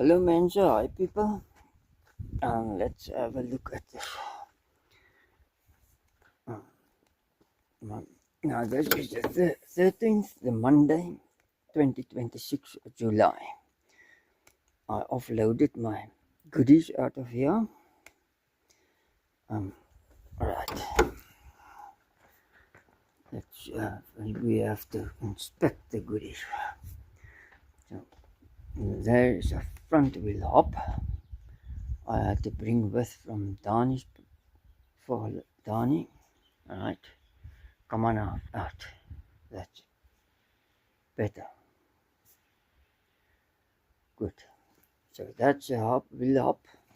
Hello Mensa, hi people. Let's have a look at this. Now this is the 13th, the Monday, 2026 July. I offloaded my goodies out of here. Alright. Let's we have to inspect the goodies. So there is a front wheel hop. I had to bring with from Dani's for Dani. Alright. Come on out. That's better. Good. So that's a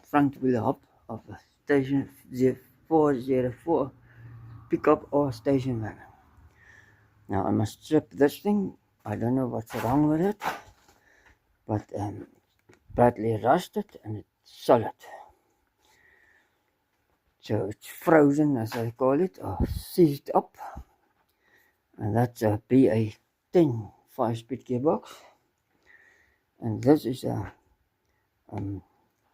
front wheel hop of a station 404 pickup or station wagon. Now I must strip this thing. I don't know what's wrong with it, but badly rusted and it's solid. So it's frozen, as I call it, or seized up. And that's a BA10 5-speed gearbox. And this is a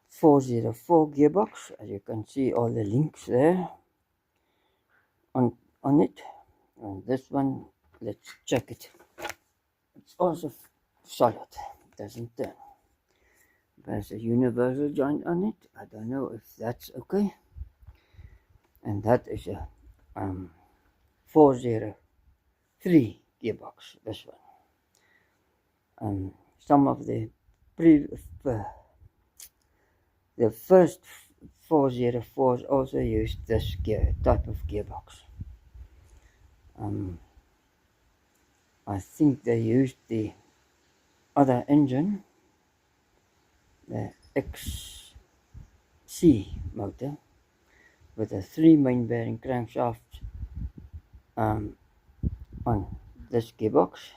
404 gearbox. As you can see, all the links there on it. And this one, let's check it. It's also solid, doesn't turn. There's a universal joint on it. I don't know if that's okay. And that is a 403 gearbox, this one. Some of the first 404s also used this type of gearbox. I think they used the other engine, the XC motor, with a 3 main bearing crankshaft on this gearbox.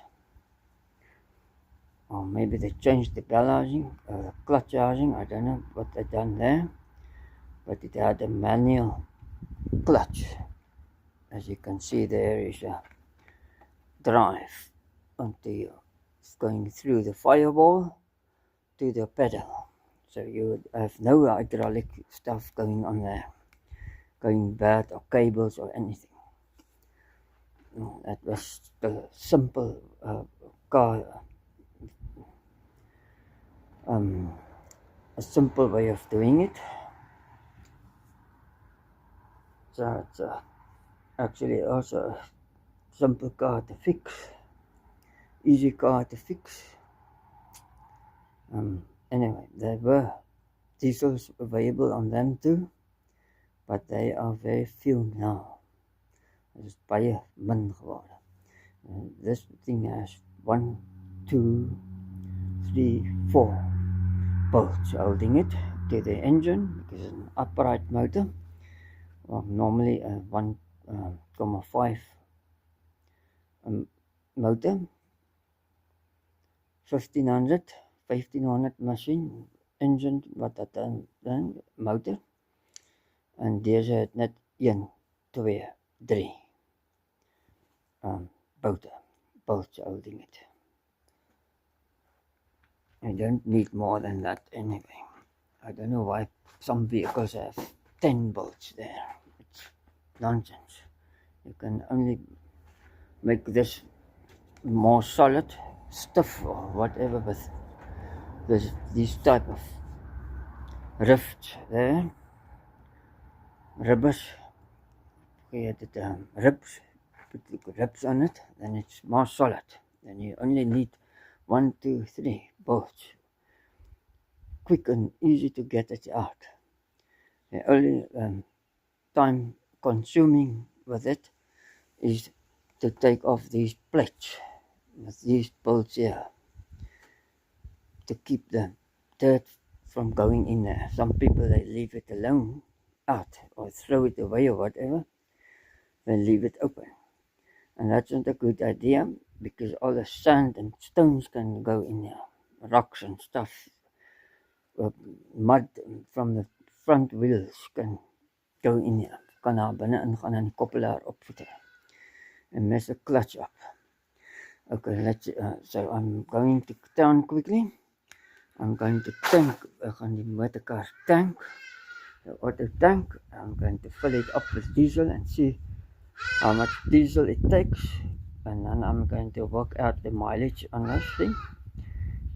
Or maybe they changed the bell housing, clutch housing, I don't know what they done there. But it had a manual clutch. As you can see, there is a drive onto going through the firewall to the pedal. So you have no hydraulic stuff going on there, going bad, or cables or anything. That was the simple car, a simple way of doing it. So it's actually also a simple car to fix, easy car to fix. Anyway, there were diesels available on them too, but they are very few now. Dit is baie min geworden. This thing has 1, 2, 3, 4 bolts holding it to the engine, because it's an upright motor. Well, normally a 1.5 motor, 1500 machine engine, wat dat dan motor. En deze het net 1, 2, 3 bolts holding it. You don't need more than that anyway. I don't know why some vehicles have 10 bolts there. It's nonsense. You can only make this more solid, stiff or whatever with these type of rifts there, ribbers. Create ribs on it, then it's more solid. Then you only need 1, 2, 3 bolts. Quick and easy to get it out. The only time consuming with it is to take off these plates with these bolts here to keep the dirt from going in there. Some people, they leave it alone out or throw it away or whatever. They leave it open, and that's not a good idea, because all the sand and stones can go in there, rocks and stuff. Mud from the front wheels can go in here, kan daar binne ingaan en die koppelaar opvoete and mess the clutch up. Okay, let's so I'm going to town quickly I'm going to tank, gaan die motorkar tank, the auto tank. I'm going to fill it up with diesel and see how much diesel it takes, and then I'm going to work out the mileage on this thing,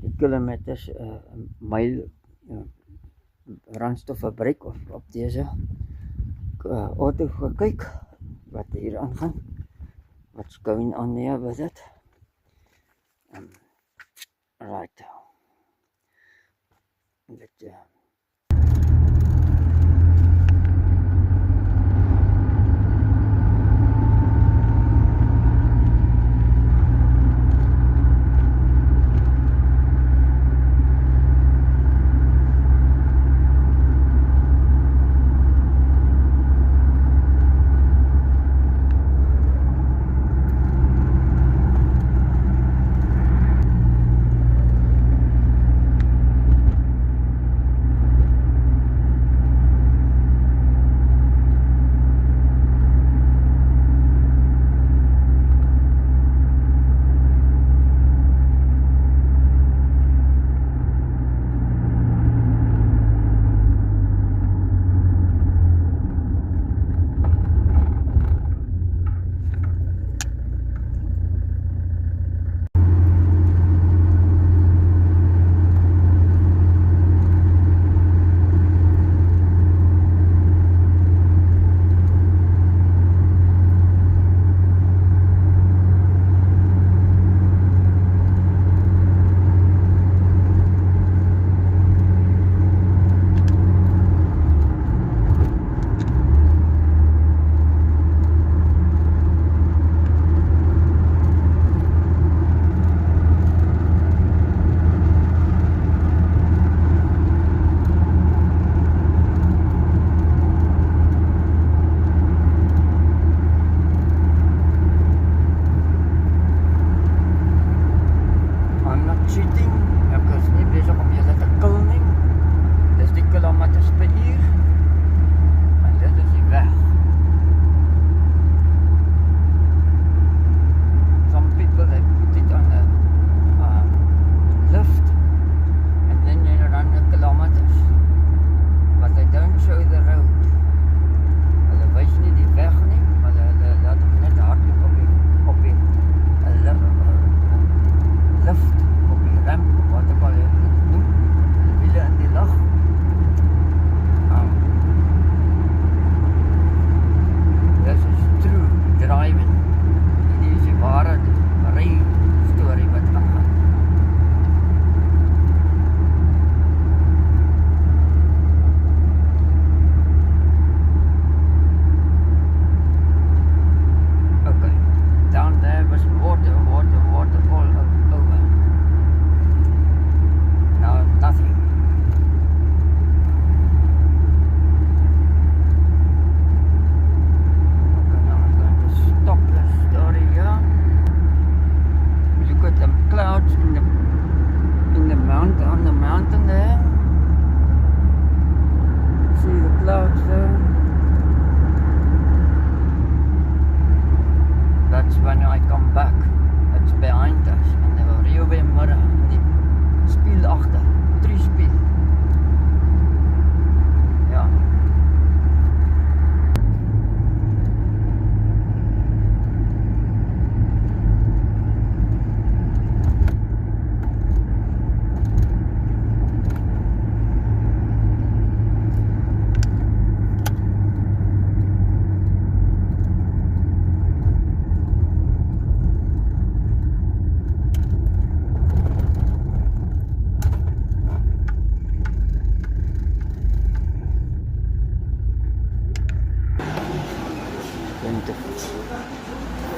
the kilometers, mile, brandstofverbruik op deze auto gekyk wat hier aangaan, what's going on there with it. Right.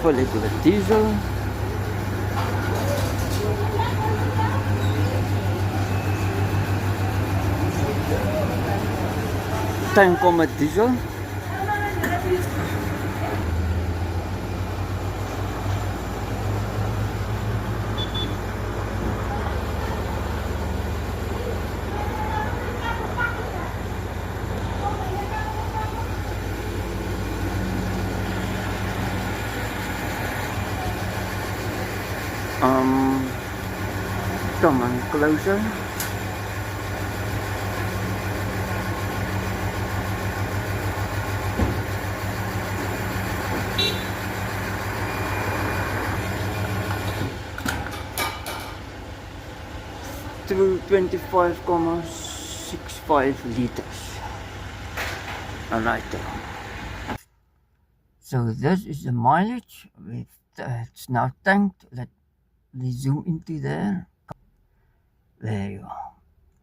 Full it with diesel. Tank kom met diesel. Come on closer. through 25,65 liters. Alright. So this is the mileage. It's now tanked. Let me zoom into there. There you go.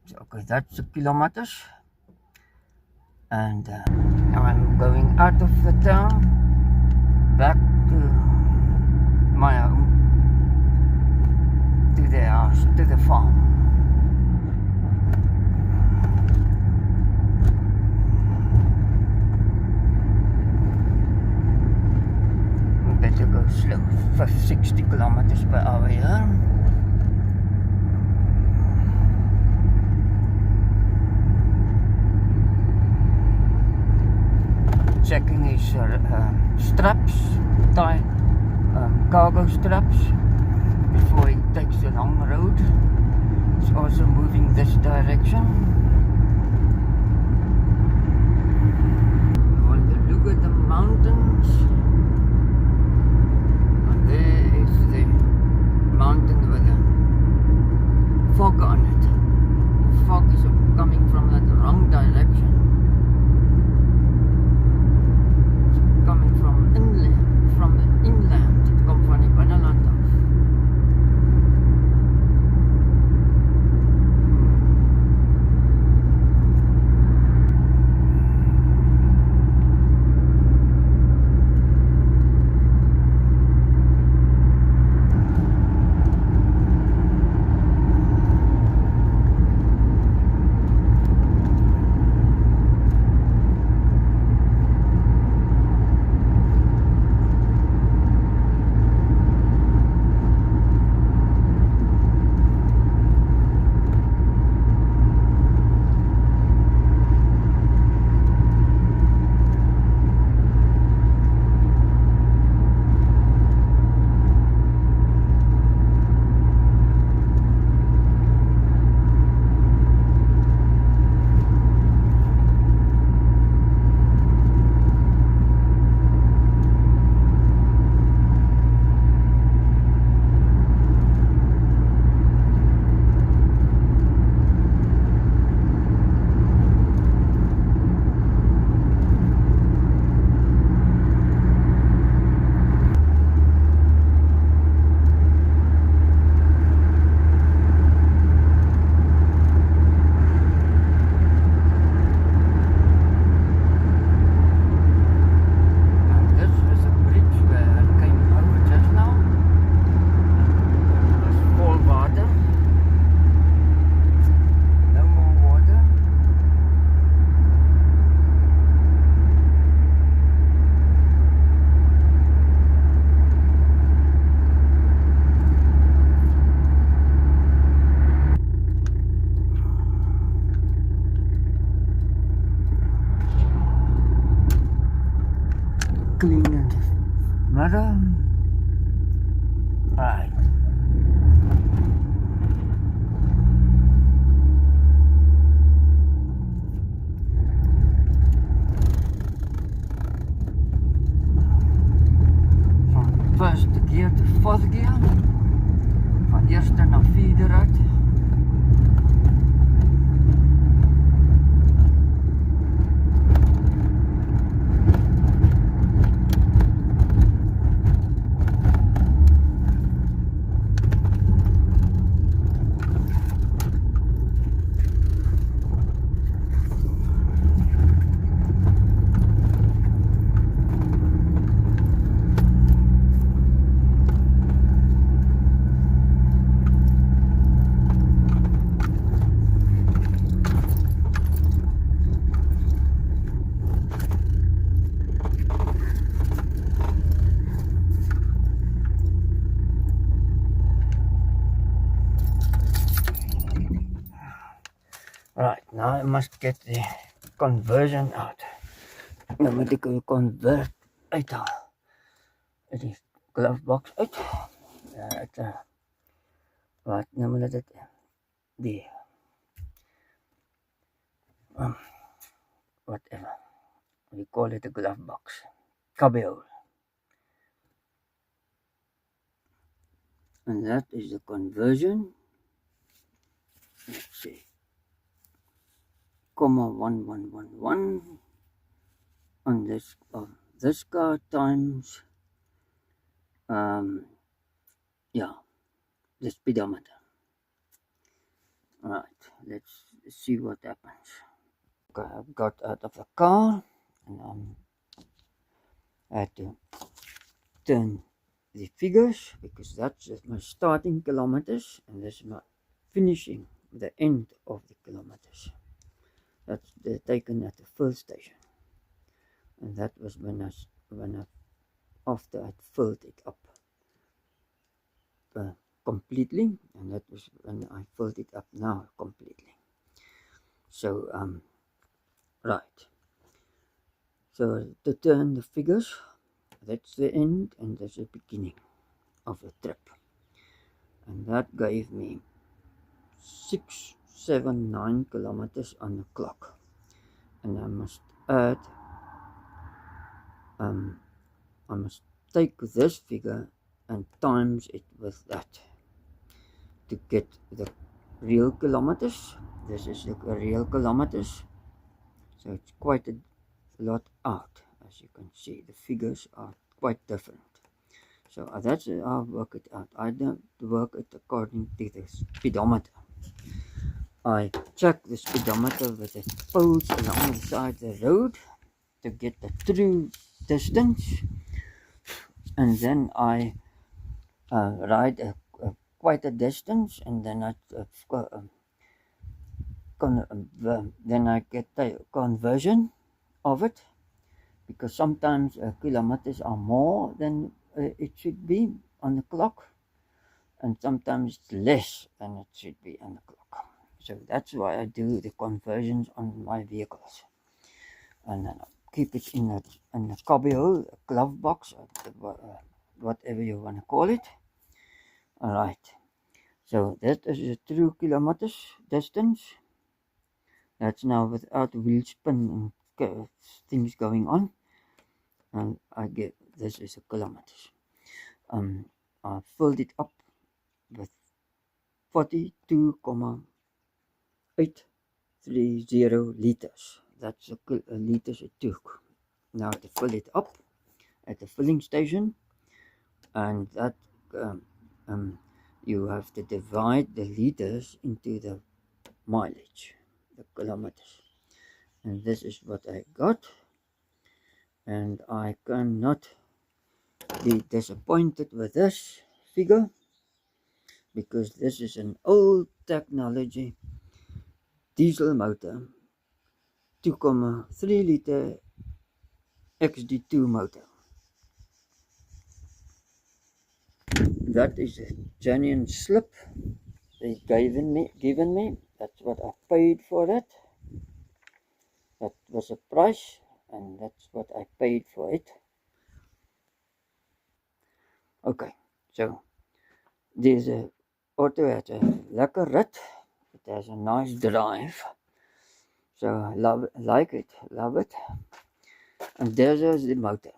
So, okay, that's the kilometers. And now I'm going out of the town, back to my home, to the house, to the farm. Better go slow, 60 kilometers per hour here. Checking his straps, tie cargo straps before he takes the long road. It's also moving this direction. We want to look at the mountains. And there is the mountain with the fog on it. The fog is coming from that wrong direction. Coming from the inland, het komt van die binneland af. Clean and mudder. Right. Van first gear to fourth gear. Van eerste naar vierde uit. Right, now I must get the conversion out. Nou moet ek die convert uithaal. Uit die glove box uit. Ja, wat noem hulle dit? Die whatever. We call it a glove box. Cubbyhole. And that is the conversion. let's see, comma 1111 on this card times yeah, the speedometer. Right, let's see what happens. Okay, I've got out of the car and I had to turn the figures because that's my starting kilometers and this is my finishing, the end of the kilometers. That's taken at the first station, and that was when I after I'd filled it up completely, and that was when I filled it up now completely. So right, so to turn the figures, that's the end and that's the beginning of the trip, and that gave me 679 kilometers on the clock, and I must add I must take this figure and times it with that to get the real kilometers. This is the real kilometers, so it's quite a lot out. As you can see, the figures are quite different. So that's how I work it out. I don't work it according to the speedometer. I check the speedometer with the poles along the side of the road to get the true distance, and then I ride quite a distance, and then then I get the conversion of it, because sometimes kilometers are more than it should be on the clock, and sometimes it's less than it should be on the clock. So that's why I do the conversions on my vehicles, and then I keep it in a cubbyhole, a glove box, whatever you want to call it. All right. So that is the true kilometers distance. That's now without wheel spin and things going on. And I get this is a kilometers. I filled it up with 42,830 liters. That's a liters it took. Now to fill it up at the filling station, and that you have to divide the liters into the mileage, the kilometers, and this is what I got, and I cannot be disappointed with this figure because this is an old technology diesel motor, 2.3 liter XD2 motor. That is a genuine slip they given me. That's what I paid for it. That was a price, and that's what I paid for it. Okay, so deze auto has a lekker rit. It has a nice drive. So like it, love it. And this is the motor.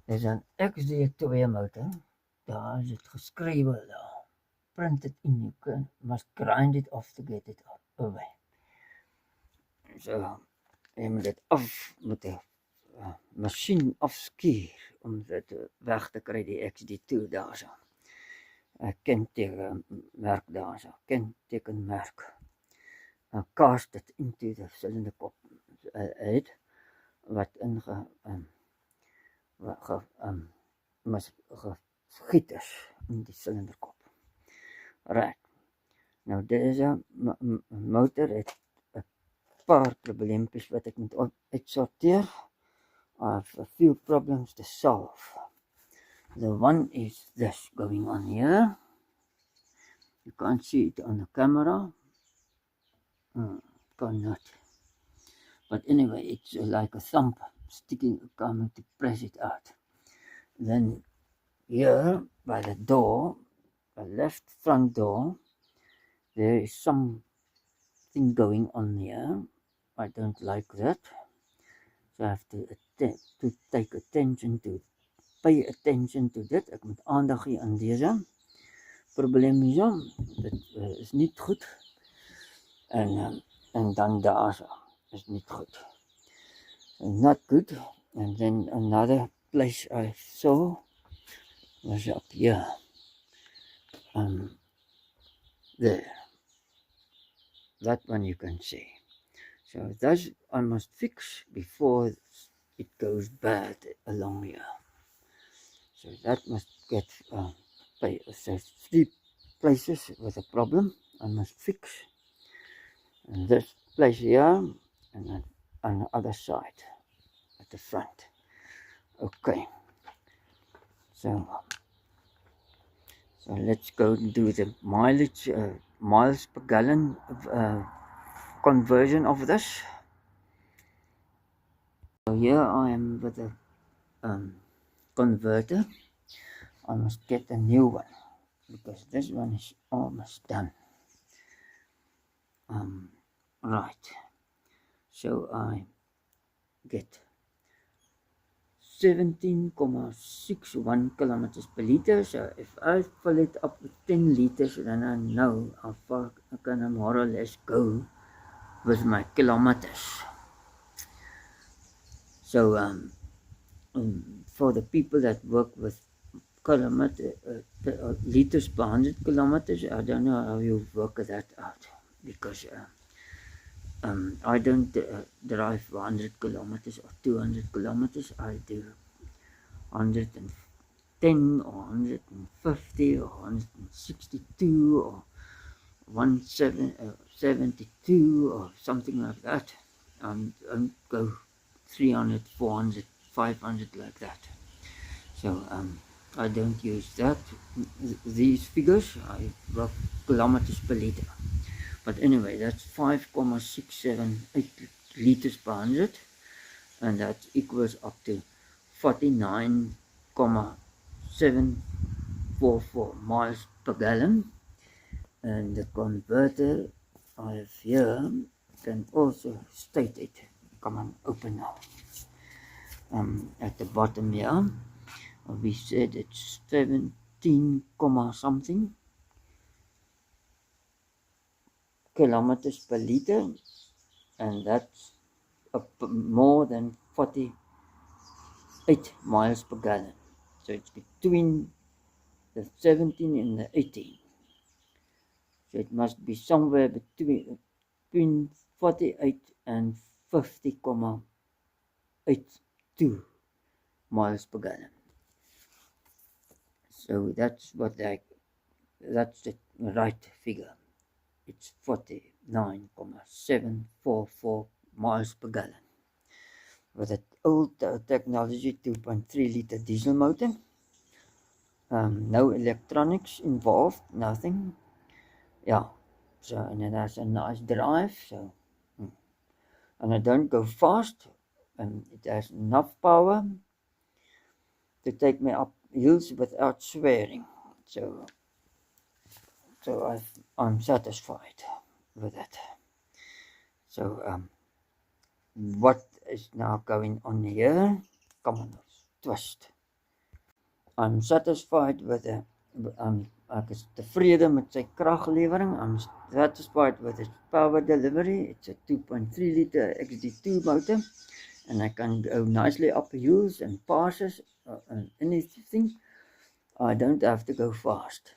There's an XD2 motor. Daar is het geschreven daar. Print it in, you must grind it off to get it away. So je moet dit af met de machine afskeer om dit weg te kry, die XD2 daar so. Kentekenmerk daar so, kentekenmerk. Cast it into the cylinder pop head wat gegiet is in die silinderkop. Right. Nou deze motor het 'n paar probleempjes wat ek moet uitsorteer. I have a few problems to solve. The one is this going on here. You can't see it on the camera. Cannot. But anyway, it's like a thumb sticking, coming to press it out. Then here by the door, the left front door, there is something going on here. I don't like that. So I have to take attention to, pay attention to dit. Ek moet aandag gee aan deze probleem hier. Dit is niet goed. en dan daar is niet goed. Not good. And then another place I saw was up here. There. That one you can see. So that I must fix before it goes bad along here. So that must get so 3 places with a problem I must fix. And this place here, and then on the other side at the front. Okay. So let's go and do the mileage, miles per gallon conversion of this. So here I am with the converter. I must get a new one because this one is almost done. Right. So I get 17.61 kilometers per liter. So if I fill it up with 10 liters, then I know how far I can more or less go with my kilometers. So for the people that work with liters per 100 kilometers, I don't know how you work that out because I don't drive 100 kilometers or 200 kilometers. I do 110 or 150 or 162 or 172 or something like that. And go 300, 400, 500 like that. So I don't use these figures. I work kilometers per liter. But anyway, that's 5.678 liters per 100, and that equals up to 49.744 miles per gallon. And the converter I have here can also state it. Come on, open now. At the bottom here, we said it's 17, something kilometers per liter, and that's more than 48 miles per gallon. So it's between the 17 and the 18. So it must be somewhere between 48 and 50.82 miles per gallon. So that's the right figure. It's 49.744 miles per gallon. With an old technology 2.3 liter diesel motor. No electronics involved, nothing. Yeah, so and it has a nice drive, so and I don't go fast, and it has enough power to take me up hills without swearing. So I'm satisfied with it. So what is now going on here? Come on, twist. I'm satisfied with ek is tevrede met sy kraglewering. I'm satisfied with its power delivery. It's a 2.3 liter XD2 motor, and I can go nicely up hills and passes and anything. I don't have to go fast.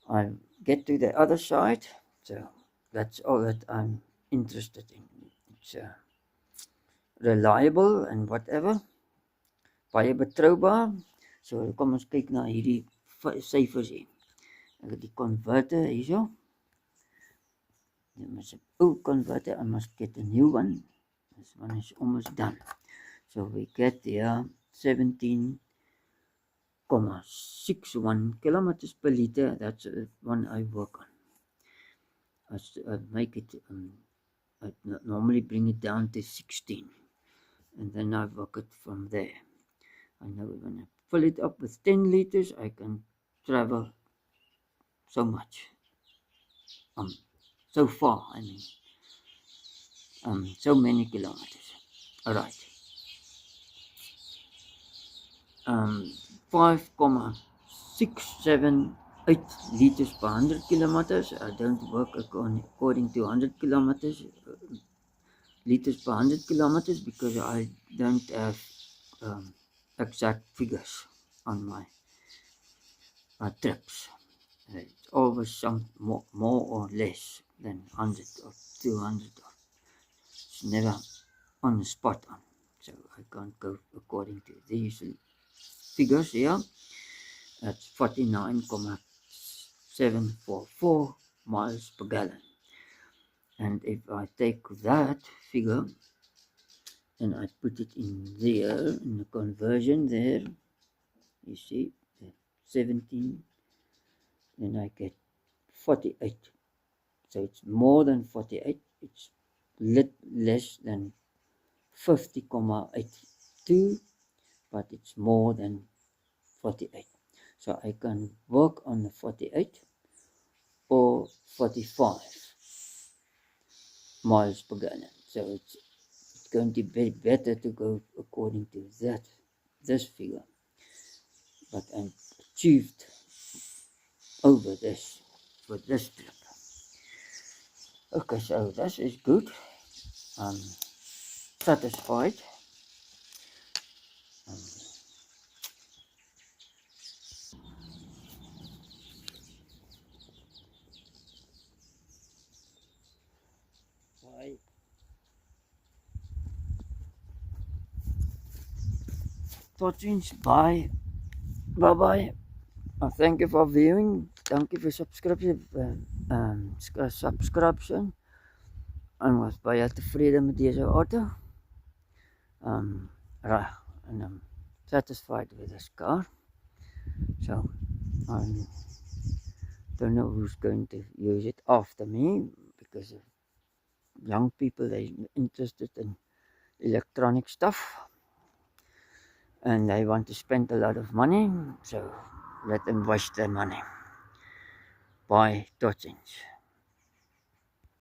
I get to the other side, so that's all that I'm interested in. It's reliable and whatever, baie betroubaar. So kom ons kyk na hierdie syfers hier. Ek het die converter hierso. Dit is 'n ou converter. I must get a new one. This one is almost done. So we get here 17.61 kilometers per liter. That's the one I work on. I make it, I normally bring it down to 16, and then I work it from there. I know when I fill it up with 10 liters, I can travel so much, so far, I mean, so many kilometers. All right. 5.67 8 liters per 100 kilometers. I don't work according to 100 kilometers, liters per 100 kilometers, because I don't have exact figures on my trips. It's always some more or less than 100 or 200. It's never on the spot on. So I can't go according to these figures here. That's 49,744 miles per gallon. And if I take that figure and I put it in there, in the conversion there, you see, 17, then I get 48. So it's more than 48. It's less than 50,82, but it's more than 48. So I can work on the 48 or 45 miles per gallon. So it's going to be better to go according to this figure. But I achieved over this for this trip. Okay, so this is good. I'm satisfied. Bye. Tot ziens. Bye. Bye. Thank you for viewing. Thank you for subscription. Subscription. En was baie tevrede met deze auto. And I'm satisfied with this car. So I don't know who's going to use it after me, because young people, they're interested in electronic stuff and they want to spend a lot of money, so let them waste their money. Bye, tot ziens.